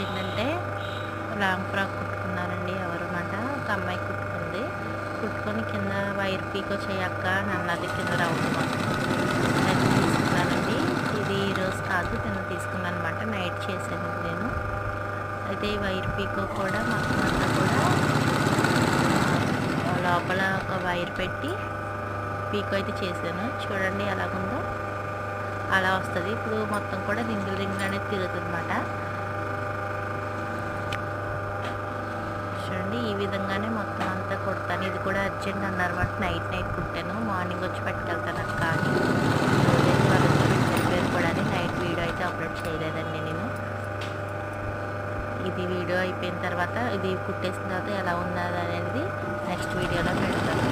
ఏంటంటే long frock కుట్టుకున్నారండి ఎవరన్నమాట. ఒక అమ్మాయి కుట్టుకుంది. కుట్టుకొని కింద వైర్ పీకో చేయక్క అని అన్నది కింద రౌండ్ మొత్తం. అయితే తీసుకున్నానండి. ఇది ఈరోజు కాదు నిన్న తీసుకున్నాను అనమాట. నైట్ చేశాను నేను. అయితే ఈ వైర్ పీకో కూడా మొత్తం అంతా కూడా లోపల ఒక వైర్ పెట్టి పీకో అయితే చేశాను. చూడండి ఎలాగుందో అలా వస్తుంది. ఇప్పుడు మొత్తం కూడా రింగులు రింగులు అనేది తిరుగుతుంది అనమాట. చూడండి ఈ విధంగానే మొత్తం అంతా కుడతాను. ఇది కూడా అర్జెంట్ అన్నారన్నమాట. నైట్ కుట్టాను. మార్నింగ్ వచ్చి పట్టుకెళ్తాను కానీ వాళ్ళకి కూడా నైట్ వీడియో అయితే అప్లోడ్ చేయలేదండి నేను. ఇది వీడియో అయిపోయిన తర్వాత ఇది కుట్టేసిన తర్వాత ఎలా ఉన్నది అనేది నెక్స్ట్ వీడియోలో పెడతాను.